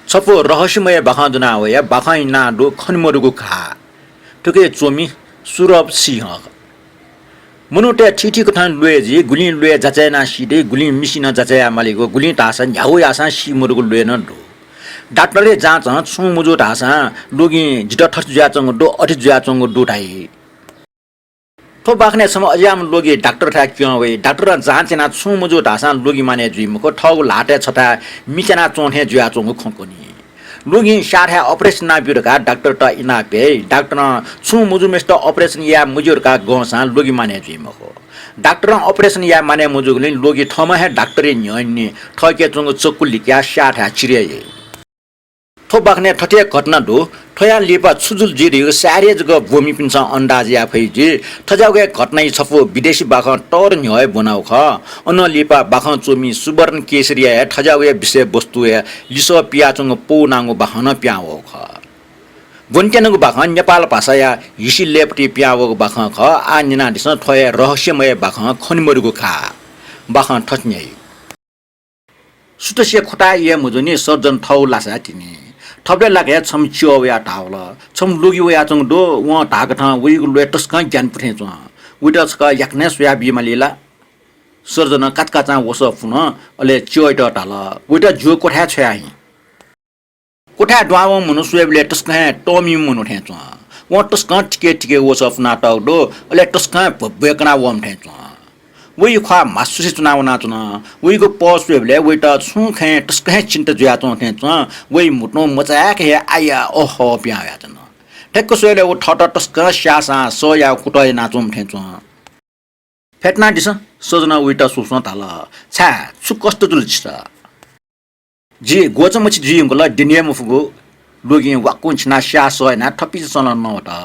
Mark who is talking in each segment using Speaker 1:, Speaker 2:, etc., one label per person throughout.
Speaker 1: छपो रहस्यमय बाखाजुना होया बाखाइना दो खनिमरुगु खा ठुके चोमी सुरभ सिंह मुनुटे ठिठी कथन लुएजी गुली लुए जचैना सिदे गुली मिसिना जचया मालिको गुली तासा न्याउ यासा सिमुरुगु लुए न दो डाक्टरले जाँच छु मुजु तासा लुगी जिट ठस जुया चंग दो अठि जुया चंग दो ढाई तो बाखने सम अजाम लोगी डाक्टर था क्यों वे डाक्टर जाँचेना छु मुजु तासा लोगी माने जुइमको ठगु लाटे छता मिचना चोन्हे जुया चंग खंकोनी लुगी साठा अपरेसन ना बिरका डाक्टर त इना पे डाक्टर छु मुजु मेस्ट अपरेसन या मुजुरका गसा लोगी माने जुइमको डाक्टर अपरेसन या माने मुजुगले लोगी थमा हे डाक्टरे न्यन्ने ठके चंग चकुली क्या साठा चिरे थो बाख्ने ठटे घटना दो ठया लेपा छुजुल जिरि सारे जग भूमि पिन्छ अन्दाज या फैजी ठजाउगे घटना छफो विदेशी बाख टर न्याय बनाउ ख अन लेपा बाख चोमी सुवर्ण केसरिया ठजाउगे विषय वस्तु लिसो पियाचंग पो नांगो बाखन प्याओ ख वन्टेनगु बाख नेपाल भाषा या हिसी लेपटी प्याओ बाख ख आ निना दिस ठय रहस्यमय बाख खनिमरुगु खा बाख ठस्ने सुतसे खुटा ये मुजुनी सर्जन ठौ लासा तिनी थबले लागे छम चियो या टावल छम लुगी या चंग दो व टाक था वी लेटस का ज्ञान पुथे छ विटस का yakne सुया बिमालीला सर्जन काटका वस फुन अले चियो ट टाल विट जो कोठा छयाही कोठा द्वाव मनु सुएब लेटस का टोमी मनु थे छ व टस का टिके वस फुना ट दो अले टस का बेकना वम थे छ वी खा मासुसी चुनाव ना चुना वी को पॉस वेबले वी ता छु खे टस्के चिंता जुया तो थे च वी मुटनो मचा के आया ओहो प्या या चन ठेक सोले वो ठट टस्का शासा सोया कुटय ना चुम थे च फेटना दिस सजना वी ता सुसन ताला छा छु कष्ट जुल छ जी गोचमछि जी गला दिनिया मुफगो लोगी वाकुन छना शा सोय ना थपि सन नवटा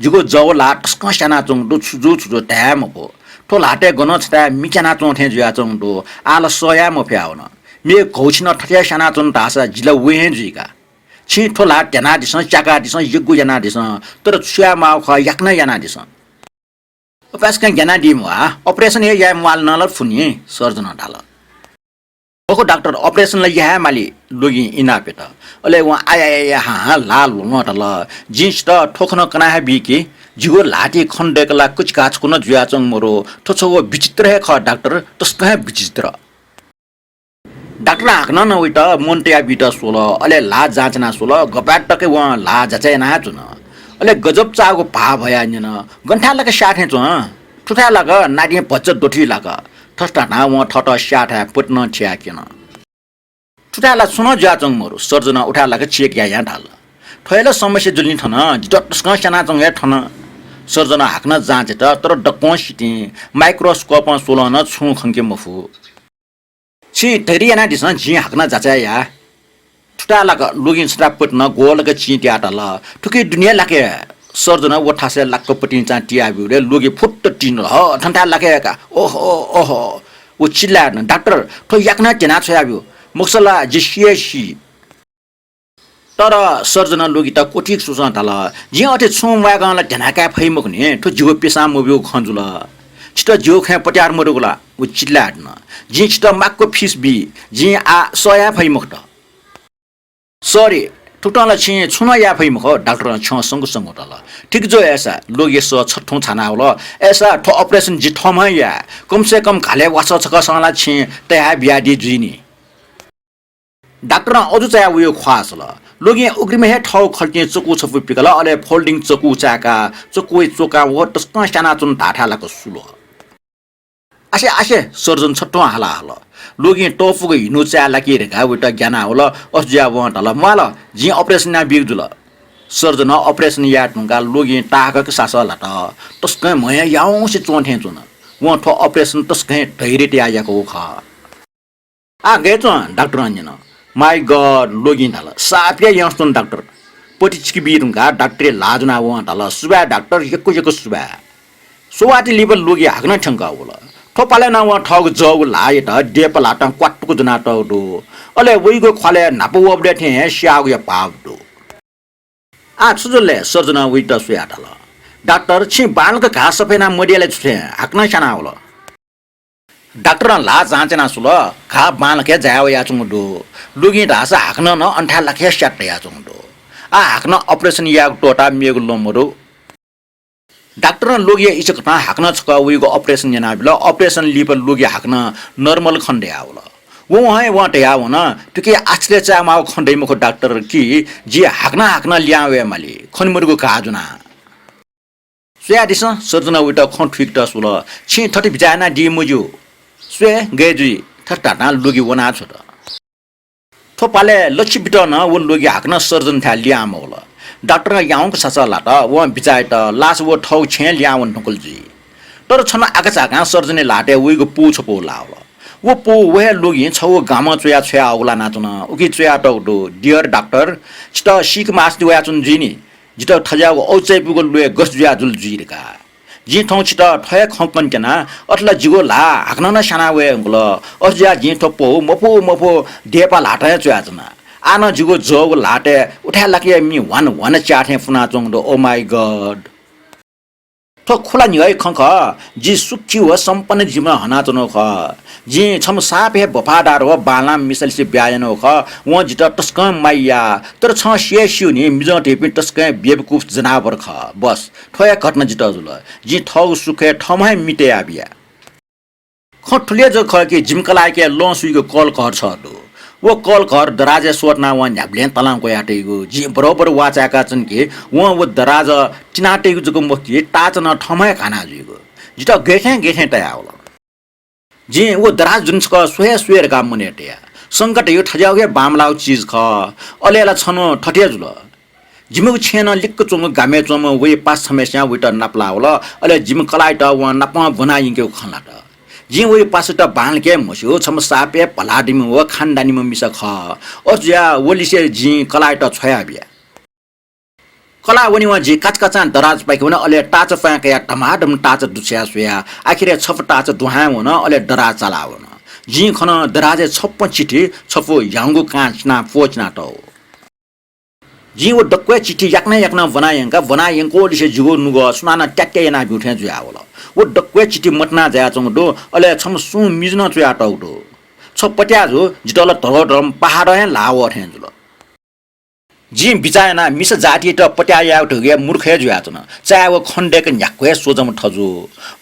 Speaker 1: जुगो जवला टस्का शाना चुङ दु छुजु छुजु ट्याम को तो लाटे गनो छता मिचना चोथे जुया चंगदो आल सोया म फ्याउन मे घौछिन ठट्या साना चन तासा जिला वेहे जुइका छि ठोला टेना दिस चाका दिस यगु जना दिस तर छुया माउ ख yakna जना दिस पासका जना दिमवा अपरेसन या माल नल फुनी सर्जन ढाल ओको डाक्टर अपरेसन ल या माली लोगी इना पेट अले व आया हा लाल न ढल जिस त ठोखन कना है बिकी जिगो लाठी खण्डेकला कुछ काच कुन जुया चंग मोरो ठोछो विचित्र है ख डाक्टर तस्का है विचित्र डाक्टर आक्न न उइट मोन्टिया बिटा सोल अले ला जाँचना सोल गपाट टके व ला जाचे ना जुन अले गजब चागो भा भया निन गन्ठा लके साथे च ठुठा लग नाडी बच्च दोठी लग ठस्टा ना व ठट साठा पुट्न छ्या किन ठुठा ला सुन जुया चंग मोरो सर्जन उठा लके चेक या ढाल ठयला समस्या जुल्नी थन जटस्का साना चंग थन सर्जन हाक्न जाँचे तर डक्को सिटी माइक्रोस्कोप सोलन छु खंके मफु छि धरियाना दिस जी हाक्न जाचा या ठुटा लग लुगिन स्टा पट्न गोल के छि ट्याटल ठुकी दुनिया लाके सर्जन वठासे लाक्क पटिन चा टिया बिउले लुगी फुट्ट टिन ह ठन्टा लाके का ओहो ओहो उ चिल्ला डाक्टर ठो याक्न जना छया बिउ मक्सला जिसिएसी तर सर्जन लोगी त कोठिक सुसन थाल जे अटे छु वागाला ढनाका फैमकने ठो जिगो पेसा मोबिउ खंजुल छिट जिउ खे पट्यार मरुगला उ चिल्लाड्न जे छिट माक्को फिस बी जे आ सया फैमकट सरी ठुटला छि छुन या फैमक डाक्टर छ संग संग तल ठीक जो ऐसा लोगी स छठौ छाना होल ऐसा ठो ऑपरेशन जि ठमा या कम से कम खाले वास छक सला छि तया बियाडी जुइनी डाक्टर अजु चाया उयो ख्वासल लोगे उग्रिमे हे ठाउ खल्के चकु छपु पिकला अले फोल्डिङ चकु चाका चकुइ चोका व टस्का साना चुन ढाठालाको सुलो आसे आसे सर्जन छट्टो हाला हाला लोगे टोफुको हिनु चाला के रेगा उटा ज्ञाना होला अस्जिया वटल माल जी अपरेसन ना बिगजुल सर्जन अपरेसन या टुंगा लोगे टाकक सासला त टस्का मया याउ से चोन्थे चुन व ठो अपरेसन टस्का धैर्य त्यायाको ख आ गेच डाक्टर अन्जन माय गॉड लोगिन ढाल सापिया यस्तन डाक्टर पटिचकी बिरुंगा डाक्टर लाजना व ढाल सुबा डाक्टर यको सुबा सोवाटी लिबल लोगी हाग्न ठंका होला ठोपाले ना व ठग जग लाए त डेपला त क्वाटको जना त दो अले वइगो खले नापो अपडेट हे स्याग या पाव दो आ सुजले सर्जना विट सुया ढाल डाक्टर छि बालको घास सफेना मडियाले छे हाक्न साना होला डाक्टर ला जाँचेना सुल खा बालके जाओ या चुङडो लुगी ढासा हाक्न न अन्ठा लाखे स्याट्टे या चुङडो आ हाक्न अपरेसन या टोटा मेगु लोमरो डाक्टर लोगी इचकटा हाक्न छक उइगो अपरेसन जना बिल अपरेसन लिप लोगी हाक्न नर्मल खण्डे आवल वो है वाटे आव न तुके आछले चा माउ खण्डे मखो डाक्टर कि जे हाक्न ल्यावे माली खनमुरगु काजुना सुया दिस सर्जना उटा खन ठिक त सुल छि थति बिजाना दिमुजु स्वे गेजु थटाना लोगी वना छ त थोपाले लछि बिट न वो लोगी हाक्न सर्जन था ल्याम होला डाक्टर याउको ससा लाट व बिचाइ त लास वो ठौ छे ल्यावन नकुलजी तर छन आका सर्जने लाटे उइगो पु छपो लावल वो पु वे लोगी छौ गाम चुया छया औला नाचन उकी चुया टौडो डियर डाक्टर छिट सिक मास दिया चुन जिनी जित ठजाको औचै पुगो लुए गस जुया जुल जुइरका जी ठौ छिट ठय खपन केना अट्ला जिगो ला हाक्न न साना वे अंगल अज्या जी ठपो मपो देपा लाटा चुया जना आना जिगो जोगो लाटे उठा लाके मी वन चाठे फुना चोंगदो ओ माय गॉड थो खुला निय खंख जी सुखी व संपन्न जीवन हना चनो ख जी छम साप हे बफादार व बाला मिसल से ब्यायन ख व जित टस्क माइया तर छ शेस्यु नि मिजो टेपि टस्क बेबकुफ जनावर ख बस ठया घटना जित जुल जी ठौ सुखे ठमै मिटे आबिया ख ठुले जो ख कि जिमकलाय के लो सुइगो कल कर छ दो वो कल घर दराजे सोटना व न्याब्लेन तलाङको याटेगु जी बरोबर वाचाका छन् कि वो दराज चिनाटेगु जको मोकी टाचन ठमै खाना जुगु जित गेठे तयावल जी वो दराज जुनसको सोहे काम मनेटिया संकट यो ठजाउगे बामलाउ चीज ख अलेला छनो ठटिया जुल जिमु छेन लिक्क चोंग गामे चोम वे पास समस्या विट नाप्लावल अले जिम कलाइट व नापा बनाइके खलाट जी वे पासट बालके मस्यो छम सापे पलाडिम व खानदानीम मिस ख अज्या वलिसे जी कलाइट छया बिया कला वनि व जी काचकाचान दराज पाइके वन अले टाच पाके या टमाटम टाच दुछ्या सुया आखिर छप टाच दुहा वन अले दराज चलावन जी खन दराजे छप्प चिठी छपो याङ्गु काचना पोचना टौ जी वो डक्वे चिठी याक्ना बनायंको लिसे जुगो नुगो सुनाना ट्याक्के ना बिउठे जुयावल वो डक्वे चिठी मटना जाया चंगडो अले छम सु मिजना जुया टौडो छ पट्याजो जितल धरम पहाड हे लाव ठेन जुल जी बिचायना मिस जाति त पट्याया उठगे मूर्खे जुया चन चाहे वो खण्डेक न्याक्वे सोजम ठजु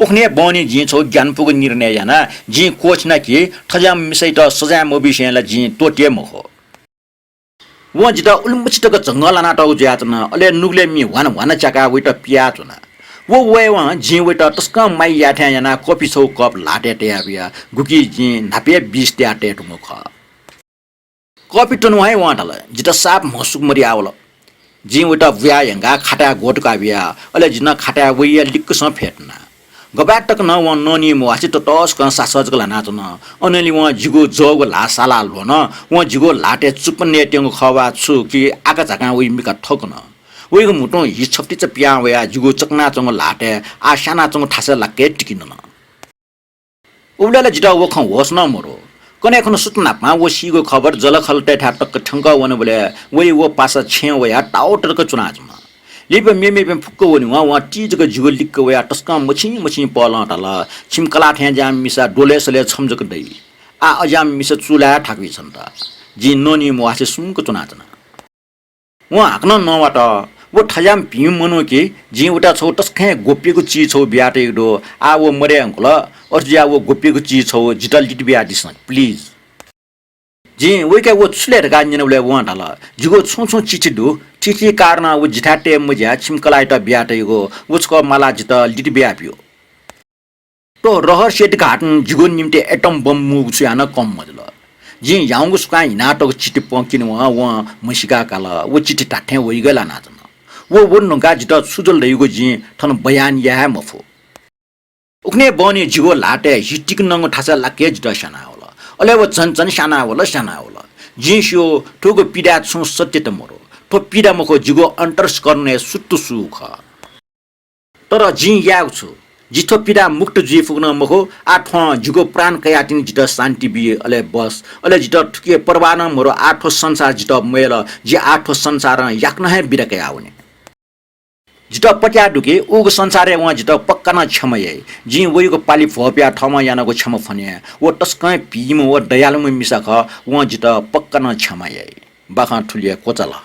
Speaker 1: उखने बनी जी छौ ज्ञानपुको निर्णय याना जी कोचना कि ठजाम मिसै त सजा मोबिसेला जी टोटे मखो वो जिता उल्मुचितको जंगल नाटौ ज्यातना अले नुगले मी वन चाका विट पियाचुना वो वे व जी विट तस्क माइ याठ्या याना कॉफी छौ कप लाटे टेबिया गुकी जी नापे 20 ट्याटे टुमुख कॉफी टनु है वाटल जिता साप मसुक मरि आवल जी विट व्या यंगा खाटा गोटका बिया अले जिना खाटा वइया लिक्क स फेट्ना गबाटक न व नोनी मोवासी त टस क सासजक लाना चन अनली व जिगो जोगो ला साला लोन व जिगो लाटे चुपने टेंग खवा छु कि आका झका उ मिका ठकन उइगो मुटो हि छप्टी च पिया वया जिगो चकना चंग लाटे आ साना चंग ठासे लाके टिकिन न उबलाले जिटा वो ख होस न मरो कने खन सुतना पा वो सिगो खबर जलखलटे ठाटक ठंक वन बोले वइ वो पासा छे वया टाउटर क चुनाजमा लिप मेमे फुक्को वनि वा टीजको जिगो लिक्क वया टस्का मछि पलटल छिमकला ठ्या जाम मिसा डोलेसले छमजक दै आ अजाम मिसा चुला ठाकवी छन् त जी नोनी मोवासे सुमको चुनाचना वा हाक्न नबाट वो ठजाम पिम मनो कि जी उटा छौ टस्खे गोप्यको चीज छौ ब्याटे दो आ वो मरे अंकल अर्जिया वो गोप्यको चीज छौ जिटल लिट ब्या दिस प्लिज जी वइके वो छुलेर गान्जन उले वाटाल जिगो छु चिठी दु चिठी कारण वो जिठाटे मज्या छिमकलाइट ब्याटेगो उसको माला जित लिट ब्यापियो तो रहर सेट घाटन जिगो निम्ते एटम बम मुग छयान कम मजल जी याउँगु सुका हिनाटको चिठी पंकिन व मसिका काल वो चिठी टाठे वइगला नाचन वो नगा जित सुजल रहिगो जी थन बयान या मफो उखने बनी जिगो लाटे हिटिक नंग ठासा लाके जित साना होला अले वो चन साना होला जी सियो ठोको पीडा छु सत्य त मरो तो पीडा मको जिगो अंतर्स करने सुत्तु सुख तर जी याउ छु जितो पीडा मुक्त जी फुग्न मको आठो जिगो प्राण कयाटिन जित शान्ति बि अले बस अले जित ठुके परवान मरो आठो संसार जित मेल जी आठो संसार याक्न हे बिरके आउने जित पट्या ढुके उगो संसारे वहाँ जित पक्का न क्षमय जी वहीको पाली फोप्या ठाउँमा यानको क्षम फने वो टस्कै पीम वो दयालुमा मिसाख वहाँ जित पक्का न क्षमय बाखा ठुलिया कोचला